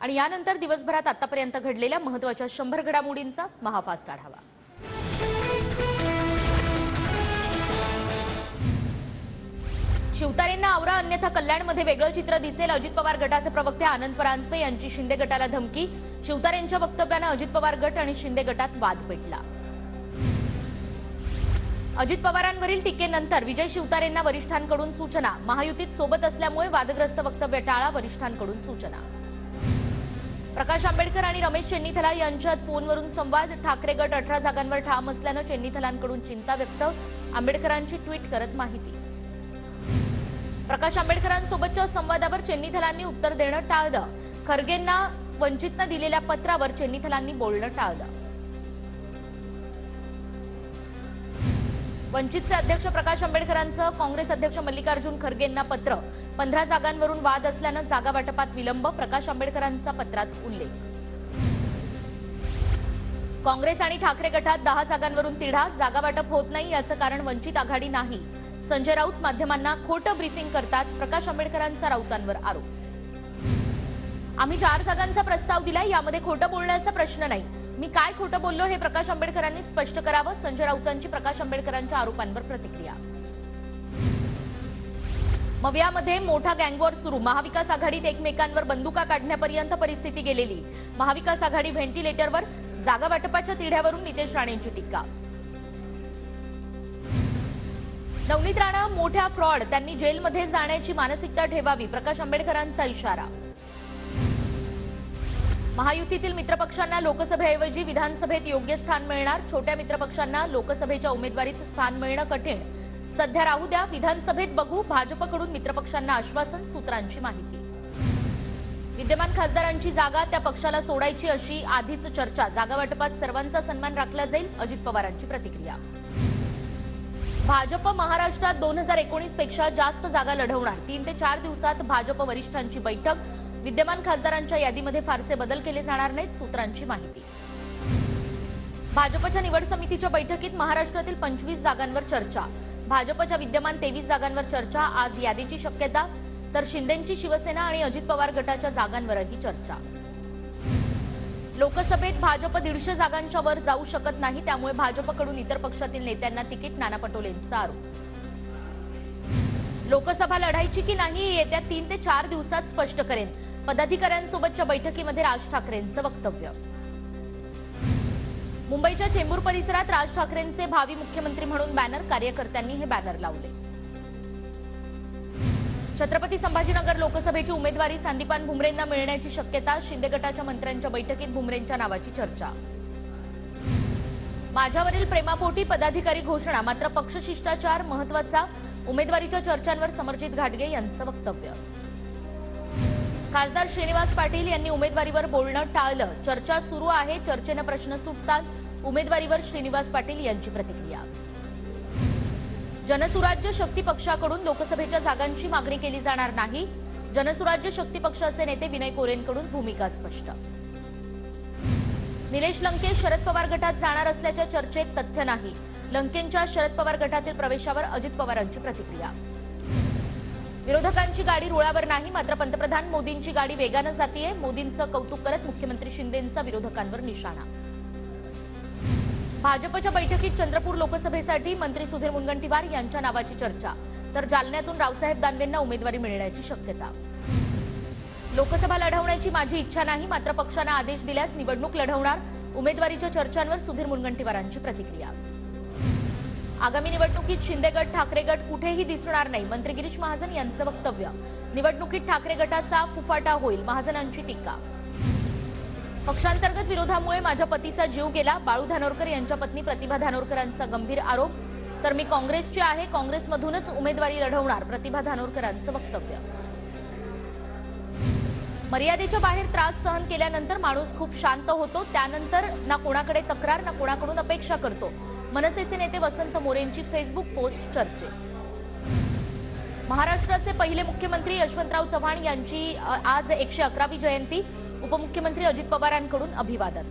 आणि यानंतर दिवसभरात आतापर्यंत घडलेल्या महत्त्वाच्या 100 घडामोडींचा महाफास्ट आढावा। शिवतारेंना आवरा अन्यथा कल्याणमध्ये वेगळं चित्र दिसेल। अजित पवार गटाचे प्रवक्ते आनंद परांजपे यांची शिंदे गटाला धमकी। शिवतारेंच्या वक्तव्याने अजित पवार गट आणि शिंदे गटात वाद पेटला। अजित पवारांवरील टीकेनंतर विजय शिवतारेंना वरिष्ठांकडून सूचना। महायुतीत सोबत असल्यामुळे वादग्रस्त वक्तव्य टाळा, वरिष्ठांकडून सूचना। प्रकाश आंबेडकर आणि रमेश चेन्नीथला यांच्यात फोनवरून संवाद। ठाकरे गट 18 जागांवर ठाम असल्याने चेन्नीथलांकडून चिंता व्यक्त। आंबेडकरांची ट्विट करत माहिती। प्रकाश आंबेडकरांसोबतच्या संवादावर चेन्नीथलांनी उत्तर देणं टाळलं। खरगेंना वंचितनं दिलेल्या पत्रावर चेन्नीथलांनी बोलणं टाळलं। वंचितचे अध्यक्ष प्रकाश आंबेडकरांचं काँग्रेस अध्यक्ष मल्लिकार्जुन खरगेंना पत्र। 15 जागांवरून वाद असल्याने जागा वाटपात विलंब। प्रकाश आंबेडकरांचा पत्रात उल्लेख। काँग्रेस आणि ठाकरे गटात 10 जागांवरून तिढा। जागा वाटप होत नाही याचं कारण वंचित आघाडी नाही। संजय राऊत माध्यमांना खोटं ब्रीफिंग करतात। प्रकाश आंबेडकरांचा राऊतांवर आरोप। आम्ही 4 जागांचा प्रस्ताव दिलाय, यामध्ये खोटं बोलण्याचा प्रश्न नाही। मी काय खोटं बोललो हे प्रकाश आंबेडकरांनी स्पष्ट करावं। संजय राऊतांची प्रकाश आंबेडकरांच्या आरोपांवर प्रतिक्रिया। मवियामध्ये मोठा गँगवॉर सुरू। महाविकास आघाडीत एकमेकांवर बंदुका काढण्यापर्यंत परिस्थिती गेलेली। महाविकास आघाडी व्हेंटिलेटरवर। जागा वाटपाच्या तिढ्यावरून नितेश राणेंची टीका। नवनीत राणा मोठ्या फ्रॉड, त्यांनी जेलमध्ये जाण्याची मानसिकता ठेवावी। प्रकाश आंबेडकरांचा इशारा। महायुतीतील मित्रपक्षांना लोकसभेऐवजी विधानसभेत योग्य स्थान मिळणार। छोट्या मित्रपक्षांना लोकसभेच्या उमेदवारीत स्थान मिळणं कठीण। सध्या राहू द्या, विधानसभेत बघू। भाजपकडून मित्रपक्षांना आश्वासन, सूत्रांची माहिती। विद्यमान खासदारांची जागा त्या पक्षाला सोडायची अशी आधीच चर्चा। जागा वाटपात सर्वांचा सन्मान राखला जाईल, अजित पवारांची प्रतिक्रिया। भाजप महाराष्ट्रात 2019 पेक्षा जास्त जागा लढवणार। 3 ते 4 दिवसात भाजप वरिष्ठांची बैठक। विद्यमान खासदारांच्या यादीमध्ये फारसे बदल केले जाणार नाहीत, सूत्रांची माहिती। भाजपच्या निवड समितीच्या बैठकीत महाराष्ट्रातील 25 जागांवर चर्चा। भाजपच्या विद्यमान 23 जागांवर चर्चा। आज यादीची शक्यता, तर शिंदेंची शिवसेना आणि अजित पवार गटाच्या जागांवरही चर्चा। लोकसभेत भाजप 150 जागांच्या वर जाऊ शकत नाही, त्यामुळे भाजपकडून इतर पक्षातील नेत्यांना तिकीट, नाना पटोलेंचा आरोप। लोकसभा लढायची की नाही येत्या 3 ते 4 दिवसात स्पष्ट करेन। पदाधिकाऱ्यांसोबतच्या बैठकीमध्ये राज ठाकरेंचं वक्तव्य। मुंबईच्या चेंबूर परिसरात राज ठाकरेंचे भावी मुख्यमंत्री म्हणून बॅनर। कार्यकर्त्यांनी हे बॅनर लावले। छत्रपती संभाजीनगर लोकसभेची उमेदवारी संदीपान भुमरेंना मिळण्याची शक्यता। शिंदे गटाच्या मंत्र्यांच्या बैठकीत भुमरेंच्या नावाची चर्चा। माझ्यावरील प्रेमापोटी पदाधिकारी घोषणा, मात्र पक्ष शिष्टाचार महत्त्वाचा। उमेदवारीच्या चर्चांवर समरजित घाटगे यांचं वक्तव्य। खासदार श्रीनिवास पाटील यांनी उमेदवारीवर बोलणं टाळलं। चर्चा सुरू आहे, चर्चेने प्रश्न सुटतात। उमेदवारीवर श्रीनिवास पाटील यांची प्रतिक्रिया। जनसुराज्य शक्ती पक्षाकडून लोकसभेच्या जागांची मागणी केली जाणार नाही। जनसुराज्य शक्ती पक्षाचे नेते विनय कोरेंकडून भूमिका स्पष्ट। निलेश लंके शरद पवार गटात जाणार असल्याच्या चर्चेत तथ्य नाही। लंकेंच्या शरद पवार गटातील प्रवेशावर अजित पवारांची प्रतिक्रिया। विरोधकांची गाडी रुळावर नाही, मात्र पंतप्रधान मोदींची गाडी वेगाने जातीये। मोदींचं कौतुक करत मुख्यमंत्री शिंदेंचा विरोधकांवर निशाणा। भाजपच्या बैठकीत चंद्रपूर लोकसभेसाठी मंत्री सुधीर मुनगंटीवार यांच्या नावाची चर्चा, तर जालन्यातून रावसाहेब दानवेंना उमेदवारी मिळण्याची शक्यता। लोकसभा लढवण्याची माझी इच्छा नाही, मात्र पक्षाने आदेश दिल्यास निवडणूक लढवणार। उमेदवारीच्या चर्चांवर सुधीर मुनगंटीवारांची प्रतिक्रिया। आगामी निवडणुकीत शिंदे गट, ठाकरे गट कुठेही दिसणार नाही, मंत्री गिरीश महाजन यांचं वक्तव्य। निवडणुकीत ठाकरे गटाचा फुफाटा होईल, महाजनांची टीका। पक्षांतर्गत विरोधामुळे माझ्या पतीचा जीव गेला, बाळू धानोरकर यांच्या पत्नी प्रतिभा धानोरकरांचा गंभीर आरोप। तर मी काँग्रेसची आहे, काँग्रेसमधूनच उमेदवारी लढवणार, प्रतिभा धानोरकरांचं वक्तव्य। मर्यादेच्या बाहेर त्रास सहन केल्यानंतर माणूस खूप शांत होतो, त्यानंतर ना कोणाकडे तक्रार ना कोणाकडून अपेक्षा करतो। मनसेचे नेते वसंत मोरेंची फेसबुक पोस्ट चर्चेत। महाराष्ट्राचे पहिले मुख्यमंत्री यशवंतराव चव्हाण यांची आज 111वी जयंती। उपमुख्यमंत्री अजित पवारांकडून अभिवादन।